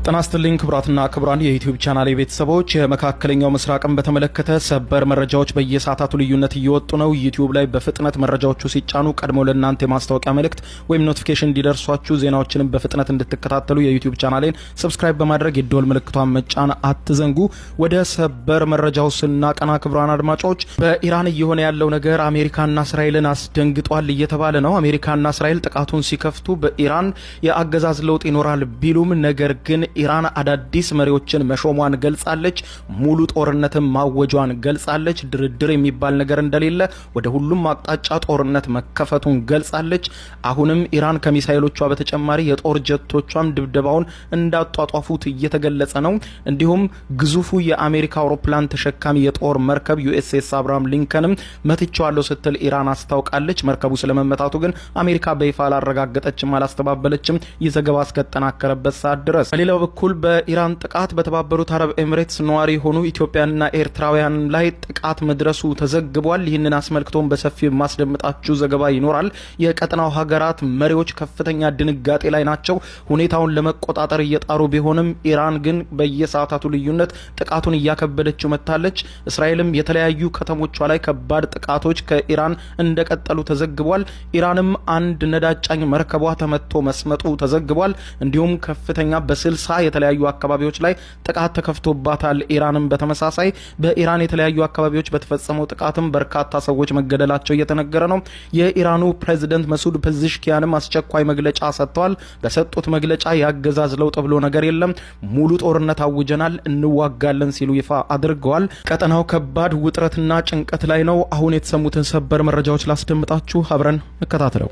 ጤና ይስጥልኝ ክቡራትና ክቡራን የዩቲዩብ ቻናል ቤተሰቦች፣ የመካከለኛው ምስራቅን በተመለከተ ሰበር መረጃዎች በየሰዓታቱ ልዩነት እየወጡ ነው። ዩቲዩብ ላይ በፍጥነት መረጃዎቹ ሲጫኑ ቀድሞ ለእናንተ የማስታወቂያ መልእክት ወይም ኖቲፊኬሽን እንዲደርሷችሁ ዜናዎችንም በፍጥነት እንድትከታተሉ የዩቲዩብ ቻናሌን ሰብስክራይብ በማድረግ የደወል ምልክቷን መጫን አትዘንጉ። ወደ ሰበር መረጃው ስናቀና ክቡራን አድማጮች፣ በኢራን እየሆነ ያለው ነገር አሜሪካና እስራኤልን አስደንግጧል እየተባለ ነው። አሜሪካና እስራኤል ጥቃቱን ሲከፍቱ በኢራን የአገዛዝ ለውጥ ይኖራል ቢሉም ነገር ግን ኢራን አዳዲስ መሪዎችን መሾሟን ገልጻለች። ሙሉ ጦርነትን ማወጇን ገልጻለች። ድርድር የሚባል ነገር እንደሌለ ወደ ሁሉም አቅጣጫ ጦርነት መከፈቱን ገልጻለች። አሁንም ኢራን ከሚሳኤሎቿ በተጨማሪ የጦር ጀቶቿም ድብደባውን እንዳጧጧፉት እየተገለጸ ነው። እንዲሁም ግዙፉ የአሜሪካ አውሮፕላን ተሸካሚ የጦር መርከብ ዩኤስኤስ አብርሃም ሊንከንም መትቻለሁ ስትል ኢራን አስታውቃለች። መርከቡ ስለመመታቱ ግን አሜሪካ በይፋ አላረጋገጠችም፣ አላስተባበለችም። ይህ ዘገባ እስከተጠናከረበት ሰዓት ድረስ በኩል በኢራን ጥቃት በተባበሩት አረብ ኤሚሬትስ ነዋሪ የሆኑ ኢትዮጵያና ኤርትራውያን ላይ ጥቃት መድረሱ ተዘግቧል። ይህንን አስመልክቶም በሰፊው ማስደምጣችሁ ዘገባ ይኖራል። የቀጠናው ሀገራት መሪዎች ከፍተኛ ድንጋጤ ላይ ናቸው። ሁኔታውን ለመቆጣጠር እየጣሩ ቢሆንም ኢራን ግን በየሰዓታቱ ልዩነት ጥቃቱን እያከበደችው መጥታለች። እስራኤልም የተለያዩ ከተሞቿ ላይ ከባድ ጥቃቶች ከኢራን እንደቀጠሉ ተዘግቧል። ኢራንም አንድ ነዳጅ ጫኝ መርከቧ ተመቶ መስመጡ ተዘግቧል። እንዲሁም ከፍተኛ በ60 የተለያዩ አካባቢዎች ላይ ጥቃት ተከፍቶባታል። ኢራንም በተመሳሳይ በኢራን የተለያዩ አካባቢዎች በተፈጸመው ጥቃትም በርካታ ሰዎች መገደላቸው እየተነገረ ነው። የኢራኑ ፕሬዝዳንት መሱድ ፔዜሽኪያንም አስቸኳይ መግለጫ ሰጥተዋል። በሰጡት መግለጫ ያገዛዝ ለውጥ ብሎ ነገር የለም፣ ሙሉ ጦርነት አውጀናል፣ እንዋጋለን ሲሉ ይፋ አድርገዋል። ቀጠናው ከባድ ውጥረትና ጭንቀት ላይ ነው። አሁን የተሰሙትን ሰበር መረጃዎች ላስደምጣችሁ፣ አብረን እንከታተለው።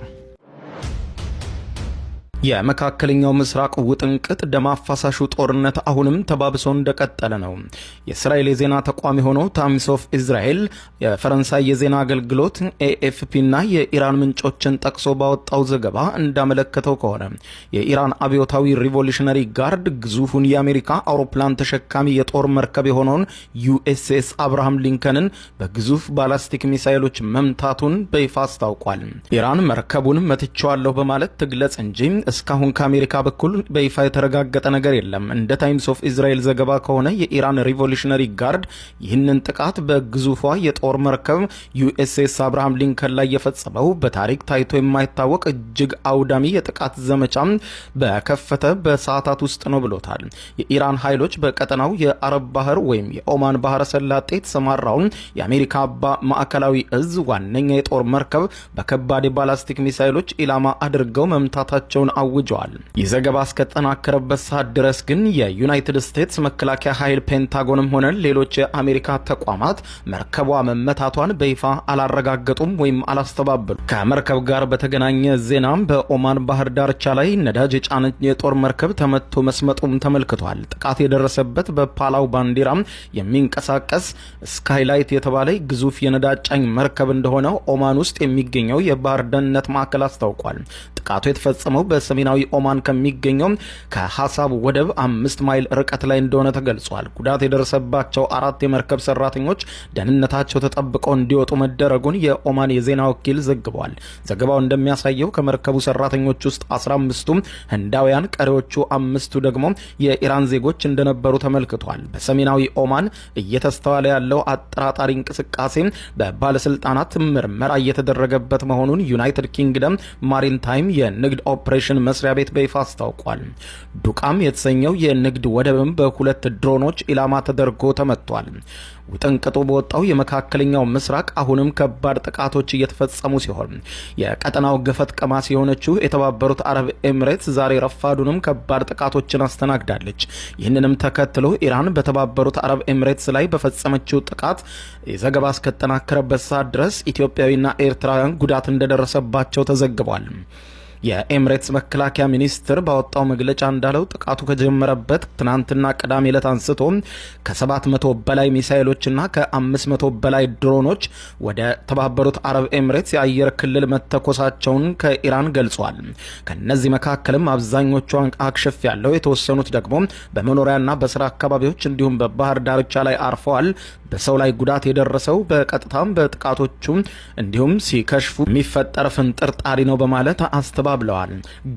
የመካከለኛው ምስራቅ ውጥንቅጥ ደም አፋሳሹ ጦርነት አሁንም ተባብሶ እንደቀጠለ ነው። የእስራኤል የዜና ተቋም የሆነው ታይምስ ኦፍ እስራኤል፣ የፈረንሳይ የዜና አገልግሎት ኤኤፍፒ እና የኢራን ምንጮችን ጠቅሶ ባወጣው ዘገባ እንዳመለከተው ከሆነ የኢራን አብዮታዊ ሪቮሉሽነሪ ጋርድ ግዙፉን የአሜሪካ አውሮፕላን ተሸካሚ የጦር መርከብ የሆነውን ዩኤስኤስ አብርሃም ሊንከንን በግዙፍ ባላስቲክ ሚሳይሎች መምታቱን በይፋ አስታውቋል። ኢራን መርከቡን መትቼዋለሁ በማለት ትግለጽ እንጂ እስካሁን ከአሜሪካ በኩል በይፋ የተረጋገጠ ነገር የለም። እንደ ታይምስ ኦፍ እስራኤል ዘገባ ከሆነ የኢራን ሪቮሉሽነሪ ጋርድ ይህንን ጥቃት በግዙፏ የጦር መርከብ ዩኤስኤስ አብርሃም ሊንከን ላይ የፈጸመው በታሪክ ታይቶ የማይታወቅ እጅግ አውዳሚ የጥቃት ዘመቻ በከፈተ በሰዓታት ውስጥ ነው ብሎታል። የኢራን ኃይሎች በቀጠናው የአረብ ባህር ወይም የኦማን ባህረ ሰላጤ የተሰማራውን የአሜሪካ ማዕከላዊ እዝ ዋነኛ የጦር መርከብ በከባድ የባላስቲክ ሚሳይሎች ኢላማ አድርገው መምታታቸውን አውጀዋል። ይህ ዘገባ እስከተጠናከረበት ሰዓት ድረስ ግን የዩናይትድ ስቴትስ መከላከያ ኃይል ፔንታጎንም ሆነ ሌሎች የአሜሪካ ተቋማት መርከቧ መመታቷን በይፋ አላረጋገጡም ወይም አላስተባበሉ። ከመርከብ ጋር በተገናኘ ዜናም በኦማን ባህር ዳርቻ ላይ ነዳጅ የጫነ የጦር መርከብ ተመቶ መስመጡም ተመልክቷል። ጥቃት የደረሰበት በፓላው ባንዲራ የሚንቀሳቀስ ስካይላይት የተባለ ግዙፍ የነዳጅ ጫኝ መርከብ እንደሆነ ኦማን ውስጥ የሚገኘው የባህር ደህንነት ማዕከል አስታውቋል። ጥቃቱ የተፈጸመው በሰሜናዊ ኦማን ከሚገኘው ከሐሳብ ወደብ 5 ማይል ርቀት ላይ እንደሆነ ተገልጿል። ጉዳት የደረሰባቸው 4 የመርከብ ሰራተኞች ደህንነታቸው ተጠብቀው እንዲወጡ መደረጉን የኦማን የዜና ወኪል ዘግቧል። ዘገባው እንደሚያሳየው ከመርከቡ ሰራተኞች ውስጥ 15ቱ ህንዳውያን፣ ቀሪዎቹ 5ቱ ደግሞ የኢራን ዜጎች እንደነበሩ ተመልክቷል። በሰሜናዊ ኦማን እየተስተዋለ ያለው አጠራጣሪ እንቅስቃሴ በባለስልጣናት ምርመራ እየተደረገበት መሆኑን ዩናይትድ ኪንግደም ማሪንታይም የንግድ ኦፕሬሽን መስሪያ ቤት በይፋ አስታውቋል። ዱቃም የተሰኘው የንግድ ወደብም በ2 ድሮኖች ኢላማ ተደርጎ ተመቷል። ውጥንቅጡ በወጣው የመካከለኛው ምስራቅ አሁንም ከባድ ጥቃቶች እየተፈጸሙ ሲሆን የቀጠናው ገፈት ቀማስ የሆነችው የተባበሩት አረብ ኤሚሬትስ ዛሬ ረፋዱንም ከባድ ጥቃቶችን አስተናግዳለች። ይህንንም ተከትሎ ኢራን በተባበሩት አረብ ኤሚሬትስ ላይ በፈጸመችው ጥቃት የዘገባ እስከተጠናከረበት ሰዓት ድረስ ኢትዮጵያዊና ኤርትራውያን ጉዳት እንደደረሰባቸው ተዘግቧል። የኤሚሬትስ መከላከያ ሚኒስትር ባወጣው መግለጫ እንዳለው ጥቃቱ ከጀመረበት ትናንትና ቅዳሜ ዕለት አንስቶ ከ700 በላይ ሚሳኤሎችና ከ500 በላይ ድሮኖች ወደ ተባበሩት አረብ ኤሚሬትስ የአየር ክልል መተኮሳቸውን ከኢራን ገልጿል። ከነዚህ መካከልም አብዛኞቹን አክሽፍ ያለው የተወሰኑት ደግሞ በመኖሪያና በስራ አካባቢዎች እንዲሁም በባህር ዳርቻ ላይ አርፈዋል። በሰው ላይ ጉዳት የደረሰው በቀጥታም በጥቃቶቹ እንዲሁም ሲከሽፉ የሚፈጠር ፍንጥርጣሪ ነው በማለት አስተባ አስተባብለዋል።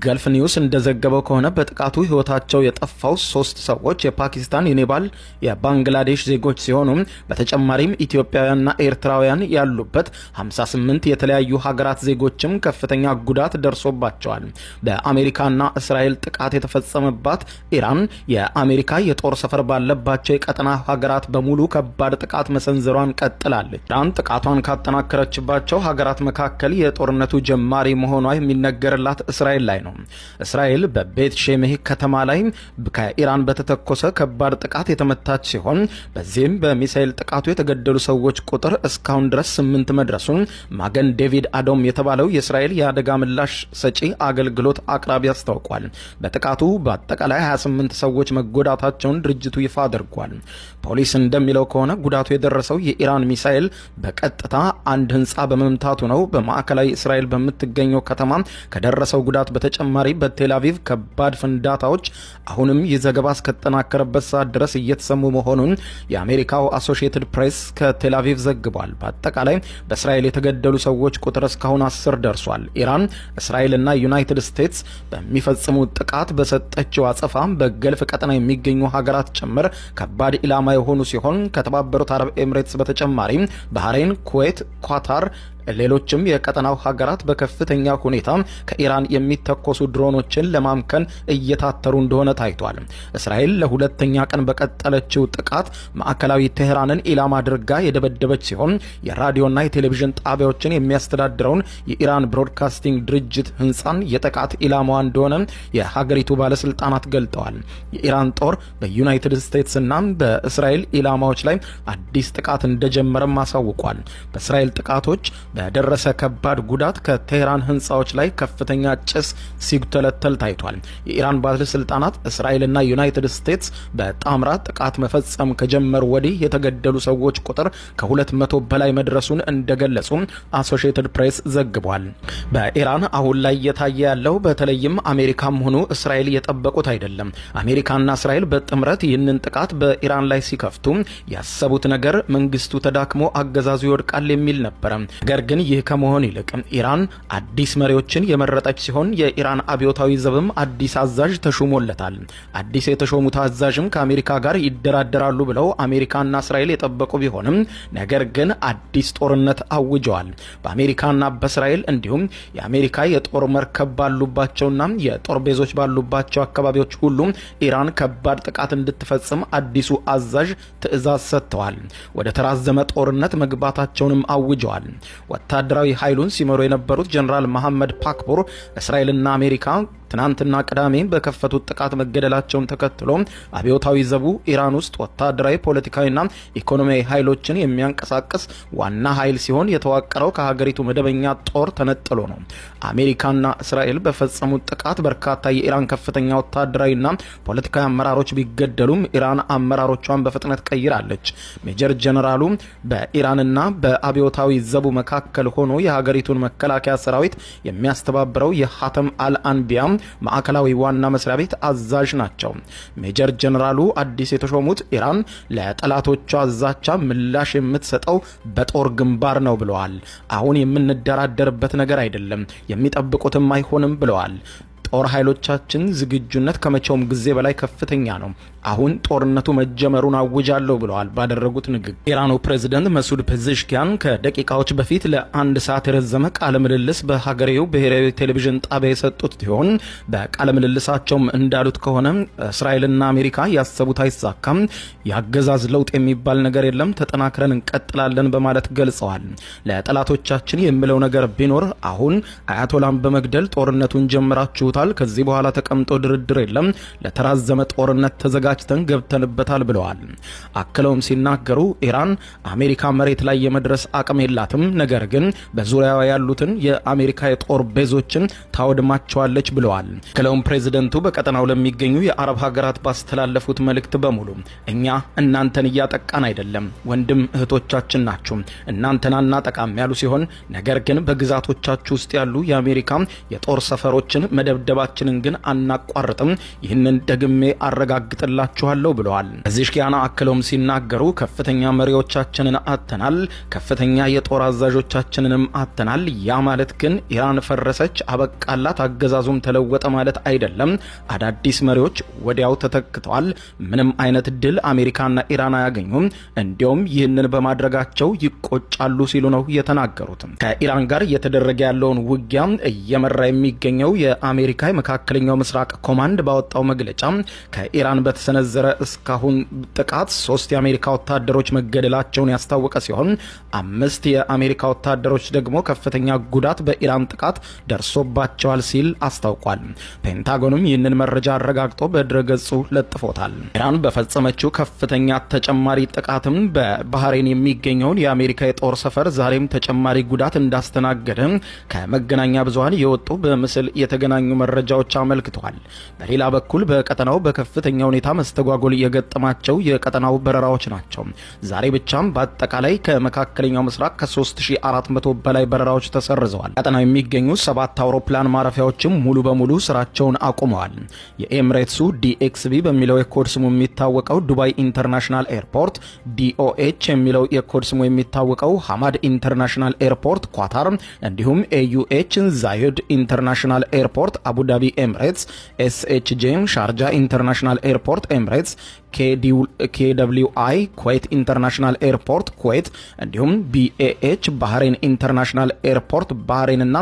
ገልፍ ኒውስ እንደዘገበው ከሆነ በጥቃቱ ህይወታቸው የጠፋው 3 ሰዎች የፓኪስታን፣ የኔፓል፣ የባንግላዴሽ ዜጎች ሲሆኑ በተጨማሪም ኢትዮጵያውያንና ኤርትራውያን ያሉበት 58 የተለያዩ ሀገራት ዜጎችም ከፍተኛ ጉዳት ደርሶባቸዋል። በአሜሪካና እስራኤል ጥቃት የተፈጸመባት ኢራን የአሜሪካ የጦር ሰፈር ባለባቸው የቀጠና ሀገራት በሙሉ ከባድ ጥቃት መሰንዘሯን ቀጥላለች። ኢራን ጥቃቷን ካጠናከረችባቸው ሀገራት መካከል የጦርነቱ ጀማሪ መሆኗ የሚነገርላት እስራኤል ላይ ነው። እስራኤል በቤት ሼሜህ ከተማ ላይ ከኢራን በተተኮሰ ከባድ ጥቃት የተመታች ሲሆን በዚህም በሚሳኤል ጥቃቱ የተገደሉ ሰዎች ቁጥር እስካሁን ድረስ 8 መድረሱን ማገን ዴቪድ አዶም የተባለው የእስራኤል የአደጋ ምላሽ ሰጪ አገልግሎት አቅራቢ አስታውቋል። በጥቃቱ በአጠቃላይ 28 ሰዎች መጎዳታቸውን ድርጅቱ ይፋ አድርጓል። ፖሊስ እንደሚለው ከሆነ ጉዳቱ የደረሰው የኢራን ሚሳኤል በቀጥታ አንድ ህንፃ በመምታቱ ነው። በማዕከላዊ እስራኤል በምትገኘው ከተማ ከደረሰው ጉዳት በተጨማሪ በቴልአቪቭ ከባድ ፍንዳታዎች አሁንም ይህ ዘገባ እስከተጠናከረበት ሰዓት ድረስ እየተሰሙ መሆኑን የአሜሪካው አሶሺየትድ ፕሬስ ከቴልአቪቭ ዘግቧል። በአጠቃላይ በእስራኤል የተገደሉ ሰዎች ቁጥር እስካሁን 10 ደርሷል። ኢራን፣ እስራኤልና ዩናይትድ ስቴትስ በሚፈጽሙት ጥቃት በሰጠችው አጸፋ በገልፍ ቀጠና የሚገኙ ሀገራት ጭምር ከባድ ኢላማ የሆኑ ሲሆን ከተባበሩት አረብ ኤምሬትስ በተጨማሪ ባህሬን፣ ኩዌት፣ ኳታር ሌሎችም የቀጠናው ሀገራት በከፍተኛ ሁኔታ ከኢራን የሚተኮሱ ድሮኖችን ለማምከን እየታተሩ እንደሆነ ታይቷል። እስራኤል ለሁለተኛ ቀን በቀጠለችው ጥቃት ማዕከላዊ ቴህራንን ኢላማ አድርጋ የደበደበች ሲሆን የራዲዮና የቴሌቪዥን ጣቢያዎችን የሚያስተዳድረውን የኢራን ብሮድካስቲንግ ድርጅት ህንፃን የጥቃት ኢላማዋ እንደሆነ የሀገሪቱ ባለስልጣናት ገልጠዋል። የኢራን ጦር በዩናይትድ ስቴትስና በእስራኤል ኢላማዎች ላይ አዲስ ጥቃት እንደጀመረም አሳውቋል። በእስራኤል ጥቃቶች በደረሰ ከባድ ጉዳት ከቴህራን ህንፃዎች ላይ ከፍተኛ ጭስ ሲጉተለተል ታይቷል። የኢራን ባለስልጣናት እስራኤልና ዩናይትድ ስቴትስ በጣምራ ጥቃት መፈጸም ከጀመሩ ወዲህ የተገደሉ ሰዎች ቁጥር ከ200 በላይ መድረሱን እንደገለጹ አሶሺየትድ ፕሬስ ዘግቧል። በኢራን አሁን ላይ እየታየ ያለው በተለይም አሜሪካም ሆኑ እስራኤል የጠበቁት አይደለም። አሜሪካና እስራኤል በጥምረት ይህንን ጥቃት በኢራን ላይ ሲከፍቱ ያሰቡት ነገር መንግስቱ ተዳክሞ አገዛዙ ይወድቃል የሚል ነበረ። ነገር ግን ይህ ከመሆን ይልቅ ኢራን አዲስ መሪዎችን የመረጠች ሲሆን የኢራን አብዮታዊ ዘብም አዲስ አዛዥ ተሾሞለታል። አዲስ የተሾሙት አዛዥም ከአሜሪካ ጋር ይደራደራሉ ብለው አሜሪካና እስራኤል የጠበቁ ቢሆንም ነገር ግን አዲስ ጦርነት አውጀዋል። በአሜሪካና በእስራኤል እንዲሁም የአሜሪካ የጦር መርከብ ባሉባቸውና የጦር ቤዞች ባሉባቸው አካባቢዎች ሁሉ ኢራን ከባድ ጥቃት እንድትፈጽም አዲሱ አዛዥ ትዕዛዝ ሰጥተዋል። ወደ ተራዘመ ጦርነት መግባታቸውንም አውጀዋል። ወታደራዊ ኃይሉን ሲመሩ የነበሩት ጀነራል መሐመድ ፓክቡር እስራኤልና አሜሪካ ትናንትና ቅዳሜ በከፈቱት ጥቃት መገደላቸውን ተከትሎ አብዮታዊ ዘቡ ኢራን ውስጥ ወታደራዊ፣ ፖለቲካዊና ኢኮኖሚያዊ ኃይሎችን የሚያንቀሳቅስ ዋና ኃይል ሲሆን የተዋቀረው ከሀገሪቱ መደበኛ ጦር ተነጥሎ ነው። አሜሪካና እስራኤል በፈጸሙት ጥቃት በርካታ የኢራን ከፍተኛ ወታደራዊና ፖለቲካዊ አመራሮች ቢገደሉም ኢራን አመራሮቿን በፍጥነት ቀይራለች። ሜጀር ጀነራሉ በኢራንና በአብዮታዊ ዘቡ መካከል ሆኖ የሀገሪቱን መከላከያ ሰራዊት የሚያስተባብረው የሀተም አልአንቢያ ማዕከላዊ ዋና መስሪያ ቤት አዛዥ ናቸው። ሜጀር ጀነራሉ አዲስ የተሾሙት ኢራን ለጠላቶቿ ዛቻ ምላሽ የምትሰጠው በጦር ግንባር ነው ብለዋል። አሁን የምንደራደርበት ነገር አይደለም፣ የሚጠብቁትም አይሆንም ብለዋል። ጦር ኃይሎቻችን ዝግጁነት ከመቼውም ጊዜ በላይ ከፍተኛ ነው። አሁን ጦርነቱ መጀመሩን አውጃለሁ ብለዋል ባደረጉት ንግግር። ኢራኑ ፕሬዝዳንት መሱድ ፔዜሽኪያን ከደቂቃዎች በፊት ለአንድ ሰዓት የረዘመ ቃለ ምልልስ በሀገሬው ብሔራዊ ቴሌቪዥን ጣቢያ የሰጡት ሲሆን በቃለ ምልልሳቸውም እንዳሉት ከሆነ እስራኤልና አሜሪካ ያሰቡት አይሳካም፣ የአገዛዝ ለውጥ የሚባል ነገር የለም፣ ተጠናክረን እንቀጥላለን በማለት ገልጸዋል። ለጠላቶቻችን የምለው ነገር ቢኖር አሁን አያቶላን በመግደል ጦርነቱን ጀምራችሁታል፣ ከዚህ በኋላ ተቀምጦ ድርድር የለም፣ ለተራዘመ ጦርነት ተዘጋጅተን ገብተንበታል ብለዋል። አክለውም ሲናገሩ ኢራን አሜሪካ መሬት ላይ የመድረስ አቅም የላትም፣ ነገር ግን በዙሪያዋ ያሉትን የአሜሪካ የጦር ቤዞችን ታወድማቸዋለች ብለዋል። አክለውም ፕሬዝደንቱ በቀጠናው ለሚገኙ የአረብ ሀገራት ባስተላለፉት መልእክት በሙሉ እኛ እናንተን እያጠቃን አይደለም፣ ወንድም እህቶቻችን ናችሁ፣ እናንተን አናጠቃም ያሉ ሲሆን ነገር ግን በግዛቶቻችሁ ውስጥ ያሉ የአሜሪካ የጦር ሰፈሮችን መደብ መደብደባችንን ግን አናቋርጥም፣ ይህንን ደግሜ አረጋግጥላችኋለሁ ብለዋል። ፔዜሽኪያን አክለውም ሲናገሩ ከፍተኛ መሪዎቻችንን አጥተናል፣ ከፍተኛ የጦር አዛዦቻችንንም አጥተናል። ያ ማለት ግን ኢራን ፈረሰች፣ አበቃላት፣ አገዛዙም ተለወጠ ማለት አይደለም። አዳዲስ መሪዎች ወዲያው ተተክተዋል። ምንም አይነት ድል አሜሪካና ኢራን አያገኙም። እንዲያውም ይህንን በማድረጋቸው ይቆጫሉ ሲሉ ነው የተናገሩት። ከኢራን ጋር እየተደረገ ያለውን ውጊያ እየመራ የሚገኘው የአሜሪካ የመካከለኛው ምስራቅ ኮማንድ ባወጣው መግለጫ ከኢራን በተሰነዘረ እስካሁን ጥቃት 3 የአሜሪካ ወታደሮች መገደላቸውን ያስታወቀ ሲሆን 5 የአሜሪካ ወታደሮች ደግሞ ከፍተኛ ጉዳት በኢራን ጥቃት ደርሶባቸዋል ሲል አስታውቋል። ፔንታጎንም ይህንን መረጃ አረጋግጦ በድረገጹ ለጥፎታል። ኢራን በፈጸመችው ከፍተኛ ተጨማሪ ጥቃትም በባህሬን የሚገኘውን የአሜሪካ የጦር ሰፈር ዛሬም ተጨማሪ ጉዳት እንዳስተናገደ ከመገናኛ ብዙሃን የወጡ በምስል የተገናኙ መረጃዎች አመልክተዋል። በሌላ በኩል በቀጠናው በከፍተኛ ሁኔታ መስተጓጎል የገጠማቸው የቀጠናው በረራዎች ናቸው። ዛሬ ብቻም በአጠቃላይ ከመካከለኛው ምስራቅ ከ3400 በላይ በረራዎች ተሰርዘዋል። ቀጠናው የሚገኙ 7 አውሮፕላን ማረፊያዎችም ሙሉ በሙሉ ስራቸውን አቁመዋል። የኤምሬትሱ ዲኤክስቢ በሚለው የኮድ ስሙ የሚታወቀው ዱባይ ኢንተርናሽናል ኤርፖርት፣ ዲኦኤች የሚለው የኮድ ስሙ የሚታወቀው ሐማድ ኢንተርናሽናል ኤርፖርት ኳታር፣ እንዲሁም ኤዩኤች ዛይድ ኢንተርናሽናል ኤርፖርት አቡዳቢ ኤምሬትስ፣ ኤስኤችጄ ሻርጃ ኢንተርናሽናል ኤርፖርት ኤምሬትስ፣ KWI ኩዌት ኢንተርናሽናል ኤርፖርት ኩዌት፣ እንዲሁም BAH ባህሬን ኢንተርናሽናል ኤርፖርት ባህሬን እና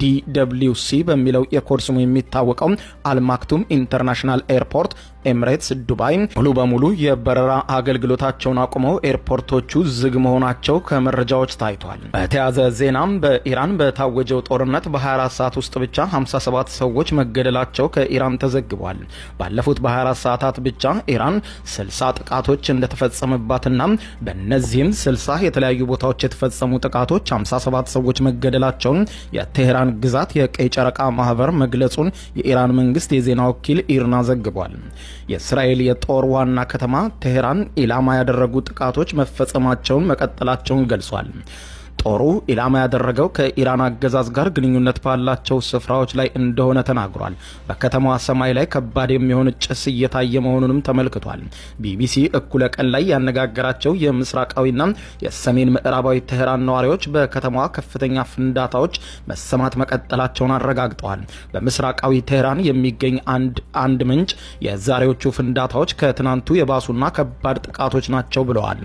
DWC በሚለው የኮድ ስሙ የሚታወቀው አልማክቱም ኢንተርናሽናል ኤርፖርት ኤምሬትስ ዱባይ ሙሉ በሙሉ የበረራ አገልግሎታቸውን አቁመው ኤርፖርቶቹ ዝግ መሆናቸው ከመረጃዎች ታይቷል። በተያያዘ ዜናም በኢራን በታወጀው ጦርነት በ24 ሰዓት ውስጥ ብቻ 57 ሰዎች መገደላቸው ከኢራን ተዘግቧል። ባለፉት በ24 ሰዓታት ብቻ ኢራን 60 ጥቃቶች እንደተፈጸመባትና በእነዚህም 60 የተለያዩ ቦታዎች የተፈጸሙ ጥቃቶች 57 ሰዎች መገደላቸውን የቴህራን ግዛት የቀይ ጨረቃ ማህበር መግለጹን የኢራን መንግስት የዜና ወኪል ኢርና ዘግቧል። የእስራኤል የጦር ዋና ከተማ ቴህራን ኢላማ ያደረጉ ጥቃቶች መፈጸማቸውን መቀጠላቸውን ገልጿል። ጦሩ ኢላማ ያደረገው ከኢራን አገዛዝ ጋር ግንኙነት ባላቸው ስፍራዎች ላይ እንደሆነ ተናግሯል። በከተማዋ ሰማይ ላይ ከባድ የሚሆን ጭስ እየታየ መሆኑንም ተመልክቷል። ቢቢሲ እኩለ ቀን ላይ ያነጋገራቸው የምስራቃዊና የሰሜን ምዕራባዊ ቴህራን ነዋሪዎች በከተማዋ ከፍተኛ ፍንዳታዎች መሰማት መቀጠላቸውን አረጋግጠዋል። በምስራቃዊ ቴህራን የሚገኝ አንድ ምንጭ የዛሬዎቹ ፍንዳታዎች ከትናንቱ የባሱና ከባድ ጥቃቶች ናቸው ብለዋል።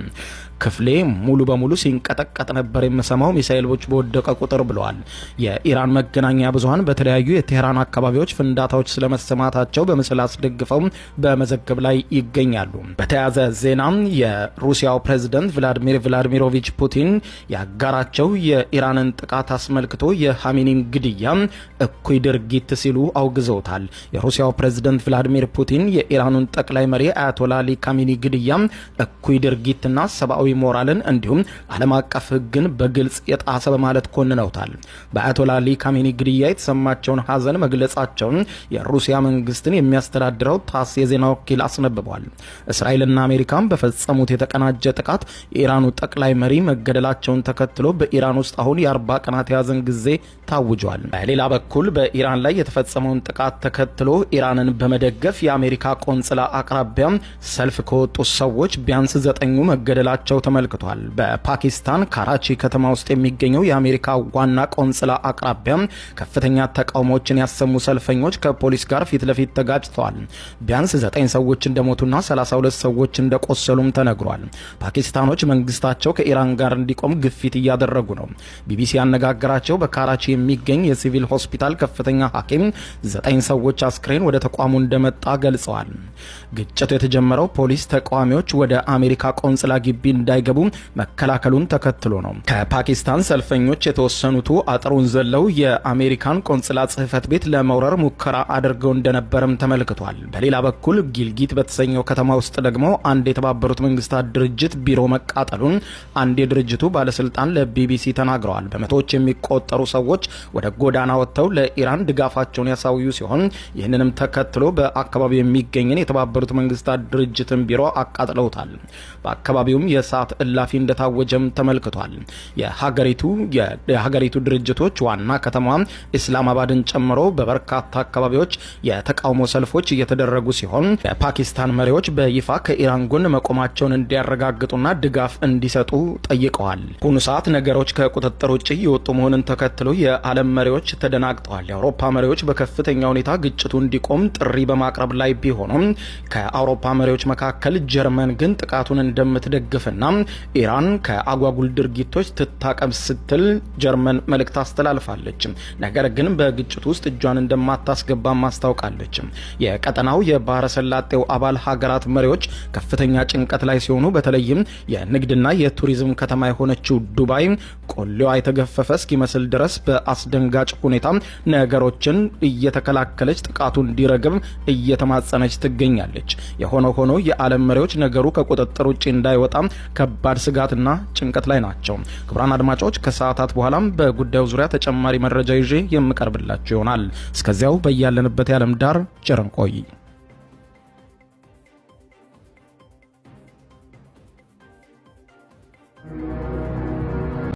ክፍሌ ሙሉ በሙሉ ሲንቀጠቀጥ ነበር የምሰማው ሚሳኤሎች በወደቀ ቁጥር ብለዋል። የኢራን መገናኛ ብዙሃን በተለያዩ የቴህራን አካባቢዎች ፍንዳታዎች ስለመሰማታቸው በምስል አስደግፈው በመዘገብ ላይ ይገኛሉ። በተያያዘ ዜናም የሩሲያው ፕሬዝዳንት ቭላዲሚር ቭላዲሚሮቪች ፑቲን ያጋራቸው የኢራንን ጥቃት አስመልክቶ የኻሜኒን ግድያ እኩይ ድርጊት ሲሉ አውግዘውታል። የሩሲያው ፕሬዝዳንት ቭላዲሚር ፑቲን የኢራኑን ጠቅላይ መሪ አያቶላ አሊ ካሜኒ ግድያ እኩይ ድርጊትና ሰብአዊ ሞራልን እንዲሁም ዓለም አቀፍ ሕግን በግልጽ የጣሰ በማለት ኮንነውታል። በአያቶላ አሊ ካሜኒ ግድያ የተሰማቸውን ሐዘን መግለጻቸውን የሩሲያ መንግስትን የሚያስተዳድረው ታስ የዜና ወኪል አስነብቧል። እስራኤልና አሜሪካም በፈጸሙት የተቀናጀ ጥቃት የኢራኑ ጠቅላይ መሪ መገደላቸውን ተከትሎ በኢራን ውስጥ አሁን የ40 ቀናት የሐዘን ጊዜ ታውጇል። በሌላ በኩል በኢራን ላይ የተፈጸመውን ጥቃት ተከትሎ ኢራንን በመደገፍ የአሜሪካ ቆንጽላ አቅራቢያ ሰልፍ ከወጡ ሰዎች ቢያንስ 9 መገደላቸው ተመልክቷል። በፓኪስታን ካራቺ ከተማ ውስጥ የሚገኘው የአሜሪካ ዋና ቆንጽላ አቅራቢያ ከፍተኛ ተቃውሞችን ያሰሙ ሰልፈኞች ከፖሊስ ጋር ፊት ለፊት ተጋጭተዋል። ቢያንስ 9 ሰዎች እንደሞቱና 32 ሰዎች እንደቆሰሉም ተነግሯል። ፓኪስታኖች መንግስታቸው ከኢራን ጋር እንዲቆም ግፊት እያደረጉ ነው። ቢቢሲ ያነጋገራቸው በካራቺ የሚገኝ የሲቪል ሆስፒታል ከፍተኛ ሐኪም 9 ሰዎች አስክሬን ወደ ተቋሙ እንደመጣ ገልጸዋል። ግጭቱ የተጀመረው ፖሊስ ተቃዋሚዎች ወደ አሜሪካ ቆንጽላ ግቢ እንዳይገቡ መከላከሉን ተከትሎ ነው። ከፓኪስታን ሰልፈኞች የተወሰኑቱ አጥሩን ዘለው የአሜሪካን ቆንጽላ ጽህፈት ቤት ለመውረር ሙከራ አድርገው እንደነበረም ተመልክቷል። በሌላ በኩል ጊልጊት በተሰኘው ከተማ ውስጥ ደግሞ አንድ የተባበሩት መንግስታት ድርጅት ቢሮ መቃጠሉን አንድ የድርጅቱ ባለስልጣን ለቢቢሲ ተናግረዋል። በመቶዎች የሚቆጠሩ ሰዎች ወደ ጎዳና ወጥተው ለኢራን ድጋፋቸውን ያሳዩ ሲሆን ይህንንም ተከትሎ በአካባቢው የሚገኝን የተባበሩት መንግስታት ድርጅትን ቢሮ አቃጥለውታል። በአካባቢውም ሰዓት እላፊ እንደታወጀም ተመልክቷል። የሀገሪቱ ድርጅቶች ዋና ከተማ ኢስላማባድን ጨምሮ በበርካታ አካባቢዎች የተቃውሞ ሰልፎች እየተደረጉ ሲሆን የፓኪስታን መሪዎች በይፋ ከኢራን ጎን መቆማቸውን እንዲያረጋግጡና ድጋፍ እንዲሰጡ ጠይቀዋል። በአሁኑ ሰዓት ነገሮች ከቁጥጥር ውጭ የወጡ መሆኑን ተከትሎ የዓለም መሪዎች ተደናግጠዋል። የአውሮፓ መሪዎች በከፍተኛ ሁኔታ ግጭቱ እንዲቆም ጥሪ በማቅረብ ላይ ቢሆኑም ከአውሮፓ መሪዎች መካከል ጀርመን ግን ጥቃቱን እንደምትደግፍና ኢራን ከአጓጉል ድርጊቶች ትታቀብ ስትል ጀርመን መልእክት አስተላልፋለች። ነገር ግን በግጭቱ ውስጥ እጇን እንደማታስገባ ማስታወቃለች። የቀጠናው የባህረ ሰላጤው አባል ሀገራት መሪዎች ከፍተኛ ጭንቀት ላይ ሲሆኑ በተለይም የንግድና የቱሪዝም ከተማ የሆነችው ዱባይ ቆሌዋ የተገፈፈ እስኪመስል ድረስ በአስደንጋጭ ሁኔታ ነገሮችን እየተከላከለች ጥቃቱ እንዲረግብ እየተማጸነች ትገኛለች። የሆነ ሆኖ የዓለም መሪዎች ነገሩ ከቁጥጥር ውጭ እንዳይወጣ ከባድ ስጋትና ጭንቀት ላይ ናቸው። ክቡራን አድማጮች ከሰዓታት በኋላም በጉዳዩ ዙሪያ ተጨማሪ መረጃ ይዤ የምቀርብላችሁ ይሆናል። እስከዚያው በያለንበት የዓለም ዳር ቸር እንቆይ።